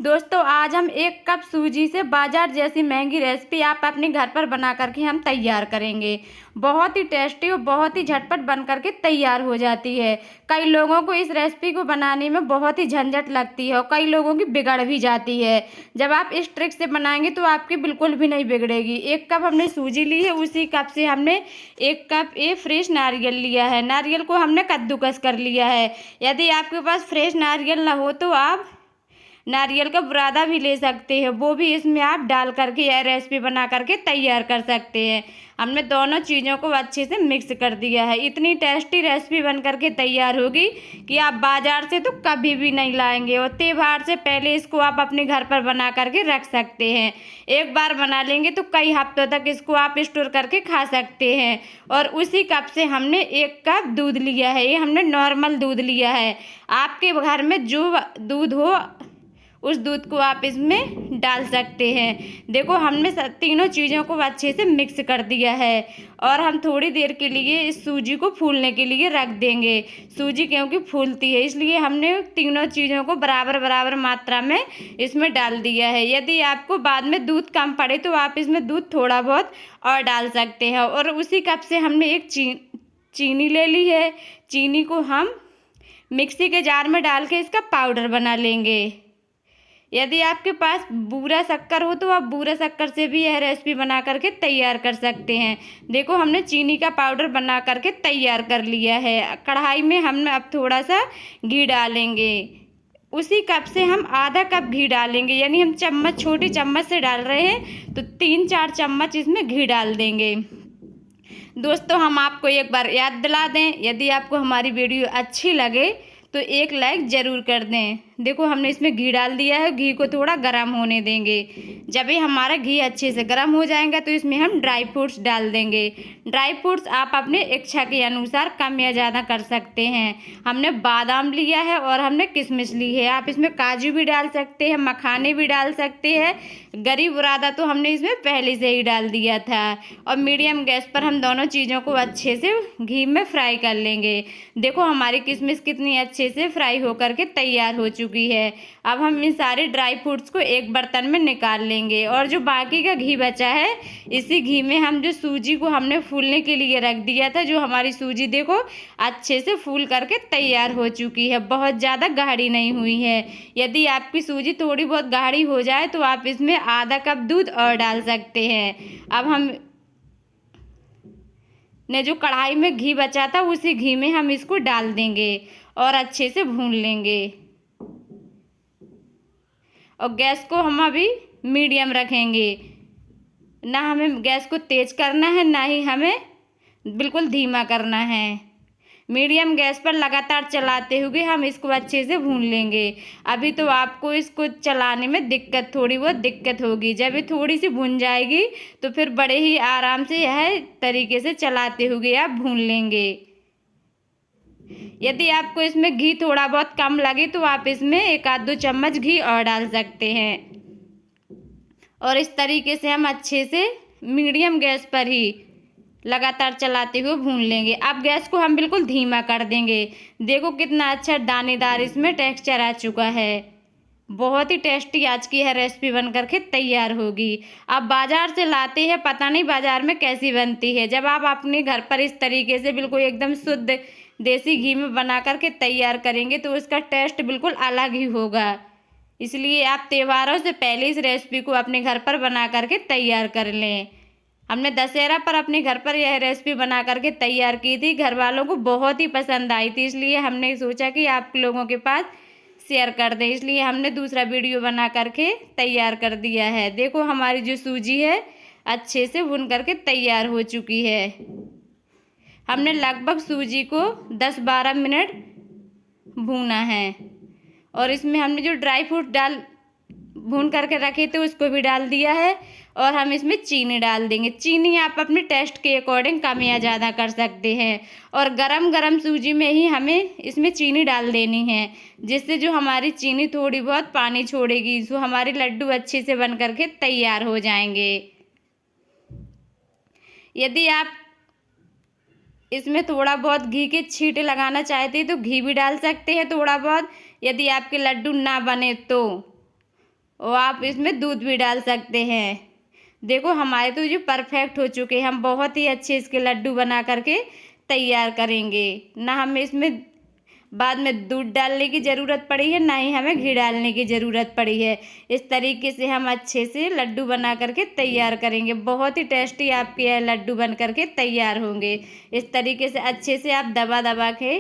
दोस्तों आज हम 1 कप सूजी से बाजार जैसी महंगी रेसिपी आप अपने घर पर बना करके हम तैयार करेंगे। बहुत ही टेस्टी और बहुत ही झटपट बन करके तैयार हो जाती है। कई लोगों को इस रेसिपी को बनाने में बहुत ही झंझट लगती है और कई लोगों की बिगड़ भी जाती है। जब आप इस ट्रिक से बनाएंगे तो आपकी बिल्कुल भी नहीं बिगड़ेगी। 1 कप हमने सूजी ली है, उसी कप से हमने 1 कप फ्रेश नारियल लिया है। नारियल को हमने कद्दूकस कर लिया है। यदि आपके पास फ्रेश नारियल ना हो तो आप नारियल का बुरादा भी ले सकते हैं, वो भी इसमें आप डाल करके यह रेसिपी बना करके तैयार कर सकते हैं। हमने दोनों चीज़ों को अच्छे से मिक्स कर दिया है। इतनी टेस्टी रेसिपी बन करके तैयार होगी कि आप बाजार से तो कभी भी नहीं लाएंगे और त्योहार से पहले इसको आप अपने घर पर बना करके रख सकते हैं। एक बार बना लेंगे तो कई हफ्तों तक इसको आप स्टोर करके खा सकते हैं। और उसी कप से हमने 1 कप दूध लिया है, ये हमने नॉर्मल दूध लिया है। आपके घर में जो दूध हो उस दूध को आप इसमें डाल सकते हैं। देखो हमने तीनों चीज़ों को अच्छे से मिक्स कर दिया है और हम थोड़ी देर के लिए इस सूजी को फूलने के लिए रख देंगे। सूजी क्योंकि फूलती है इसलिए हमने तीनों चीज़ों को बराबर बराबर मात्रा में इसमें डाल दिया है। यदि आपको बाद में दूध कम पड़े तो आप इसमें दूध थोड़ा बहुत और डाल सकते हैं। और उसी कप से हमने एक चीनी ले ली है। चीनी को हम मिक्सी के जार में डाल के इसका पाउडर बना लेंगे। यदि आपके पास बूरा शक्कर हो तो आप बूरा शक्कर से भी यह रेसिपी बना करके तैयार कर सकते हैं। देखो हमने चीनी का पाउडर बना करके तैयार कर लिया है। कढ़ाई में हम अब थोड़ा सा घी डालेंगे। उसी कप से हम आधा कप घी डालेंगे, यानी हम चम्मच छोटी चम्मच से डाल रहे हैं तो 3-4 चम्मच इसमें घी डाल देंगे। दोस्तों हम आपको एक बार याद दिला दें, यदि आपको हमारी वीडियो अच्छी लगे तो एक लाइक ज़रूर कर दें। देखो हमने इसमें घी डाल दिया है, घी को थोड़ा गर्म होने देंगे। जब ये हमारा घी अच्छे से गर्म हो जाएगा तो इसमें हम ड्राई फ्रूट्स डाल देंगे। ड्राई फ्रूट्स आप अपने इच्छा के अनुसार कम या ज़्यादा कर सकते हैं। हमने बादाम लिया है और हमने किशमिश ली है। आप इसमें काजू भी डाल सकते हैं, मखाने भी डाल सकते हैं। गरी बुरादा तो हमने इसमें पहले से ही डाल दिया था। और मीडियम गैस पर हम दोनों चीज़ों को अच्छे से घी में फ्राई कर लेंगे। देखो हमारी किशमिश कितनी अच्छे से फ्राई होकर के तैयार हो चुकी है। अब हम इन सारे ड्राई फ्रूट्स को एक बर्तन में निकाल लेंगे और जो बाकी का घी बचा है इसी घी में हम जो सूजी को हमने फूलने के लिए रख दिया था, जो हमारी सूजी देखो अच्छे से फूल करके तैयार हो चुकी है, बहुत ज़्यादा गाढ़ी नहीं हुई है। यदि आपकी सूजी थोड़ी बहुत गाढ़ी हो जाए तो आप इसमें आधा कप दूध और डाल सकते हैं। अब हम ने जो कढ़ाई में घी बचा था उसी घी में हम इसको डाल देंगे और अच्छे से भून लेंगे। और गैस को हम अभी मीडियम रखेंगे, ना हमें गैस को तेज करना है ना ही हमें बिल्कुल धीमा करना है। मीडियम गैस पर लगातार चलाते हुए हम इसको अच्छे से भून लेंगे। अभी तो आपको इसको चलाने में थोड़ी बहुत दिक्कत होगी। जब ये थोड़ी सी भुन जाएगी तो फिर बड़े ही आराम से यह तरीके से चलाते हुए आप भून लेंगे। यदि आपको इसमें घी थोड़ा बहुत कम लगे तो आप इसमें 1-2 चम्मच घी और डाल सकते हैं। और इस तरीके से हम अच्छे से मीडियम गैस पर ही लगातार चलाते हुए भून लेंगे। अब गैस को हम बिल्कुल धीमा कर देंगे। देखो कितना अच्छा दानेदार इसमें टेक्सचर आ चुका है। बहुत ही टेस्टी आज की यह रेसिपी बन करके तैयार होगी। आप बाज़ार से लाते हैं, पता नहीं बाज़ार में कैसी बनती है। जब आप अपने घर पर इस तरीके से बिल्कुल एकदम शुद्ध देसी घी में बना करके तैयार करेंगे तो उसका टेस्ट बिल्कुल अलग ही होगा। इसलिए आप त्योहारों से पहले इस रेसिपी को अपने घर पर बना करके तैयार कर लें। हमने दशहरा पर अपने घर पर यह रेसिपी बना करके तैयार की थी, घर वालों को बहुत ही पसंद आई थी, इसलिए हमने सोचा कि आप लोगों के पास शेयर कर दें, इसलिए हमने दूसरा वीडियो बना करके तैयार कर दिया है। देखो हमारी जो सूजी है अच्छे से भुन करके तैयार हो चुकी है। हमने लगभग सूजी को 10-12 मिनट भूना है और इसमें हमने जो ड्राई फ्रूट भून करके रखे थे उसको भी डाल दिया है। और हम इसमें चीनी डाल देंगे। चीनी आप अपने टेस्ट के अकॉर्डिंग कम या ज़्यादा कर सकते हैं। और गरम गरम सूजी में ही हमें इसमें चीनी डाल देनी है, जिससे जो हमारी चीनी थोड़ी बहुत पानी छोड़ेगी, जो हमारे लड्डू अच्छे से बन करके तैयार हो जाएंगे। यदि आप इसमें थोड़ा बहुत घी के छींटे लगाना चाहते हैं तो घी भी डाल सकते हैं थोड़ा बहुत, यदि आपके लड्डू ना बने तो। और आप इसमें दूध भी डाल सकते हैं। देखो हमारे तो ये परफेक्ट हो चुके हैं। हम बहुत ही अच्छे इसके लड्डू बना करके तैयार करेंगे। ना हमें इसमें बाद में दूध डालने की ज़रूरत पड़ी है, ना ही हमें घी डालने की ज़रूरत पड़ी है। इस तरीके से हम अच्छे से लड्डू बना करके तैयार करेंगे। बहुत ही टेस्टी आपके यह लड्डू बन करके तैयार होंगे। इस तरीके से अच्छे से आप दबा दबा के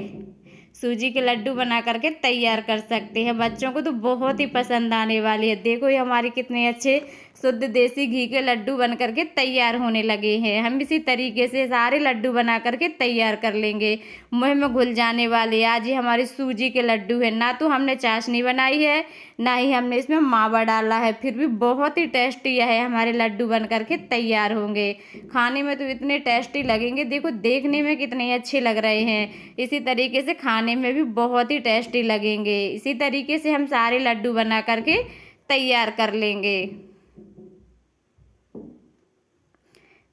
सूजी के लड्डू बना करके तैयार कर सकते हैं। बच्चों को तो बहुत ही पसंद आने वाली है। देखो ये हमारे कितने अच्छे शुद्ध देसी घी के लड्डू बन करके तैयार होने लगे हैं। हम इसी तरीके से सारे लड्डू बना करके तैयार कर लेंगे। मुँह में घुल जाने वाले आज ये हमारे सूजी के लड्डू है। ना तो हमने चाशनी बनाई है, ना ही हमने इसमें मावा डाला है, फिर भी बहुत ही टेस्टी है हमारे लड्डू बन करके तैयार होंगे। खाने में तो इतने टेस्टी लगेंगे, देखो देखने में कितने अच्छे लग रहे हैं, इसी तरीके से खाने में भी बहुत ही टेस्टी लगेंगे। इसी तरीके से हम सारे लड्डू बना करके तैयार कर लेंगे।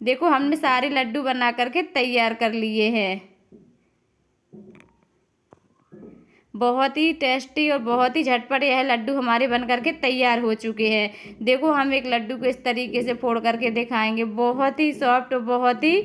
देखो हमने सारे लड्डू बना करके तैयार कर लिए हैं। बहुत ही टेस्टी और बहुत ही झटपट यह लड्डू हमारे बन करके तैयार हो चुके हैं। देखो हम एक लड्डू को इस तरीके से फोड़ करके दिखाएंगे। बहुत ही सॉफ्ट और बहुत ही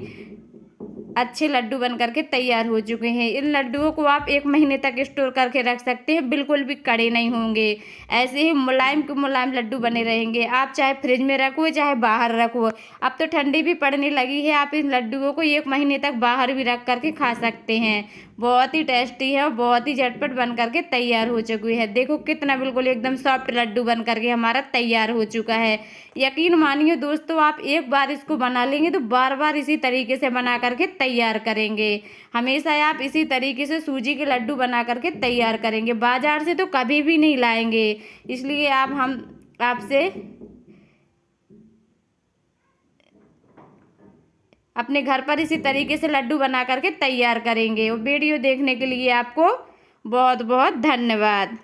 अच्छे लड्डू बन करके तैयार हो चुके हैं। इन लड्डुओं को आप 1 महीने तक स्टोर करके रख सकते हैं, बिल्कुल भी कड़े नहीं होंगे। ऐसे ही मुलायम के मुलायम लड्डू बने रहेंगे। आप चाहे फ्रिज में रखो चाहे बाहर रखो। अब तो ठंडी भी पड़ने लगी है, आप इन लड्डुओं को 1 महीने तक बाहर भी रख करके खा सकते हैं। बहुत ही टेस्टी है और बहुत ही झटपट बन करके तैयार हो चुकी है। देखो कितना बिल्कुल एकदम सॉफ्ट लड्डू बन करके हमारा तैयार हो चुका है। यकीन मानिए दोस्तों, आप एक बार इसको बना लेंगे तो बार बार इसी तरीके से बना करके तैयार करेंगे। हमेशा आप इसी तरीके से सूजी के लड्डू बना करके तैयार करेंगे। बाजार से तो कभी भी नहीं लाएंगे। इसलिए हम आपसे अपने घर पर इसी तरीके से लड्डू बना करके तैयार करेंगे। और वीडियो देखने के लिए आपको बहुत बहुत धन्यवाद।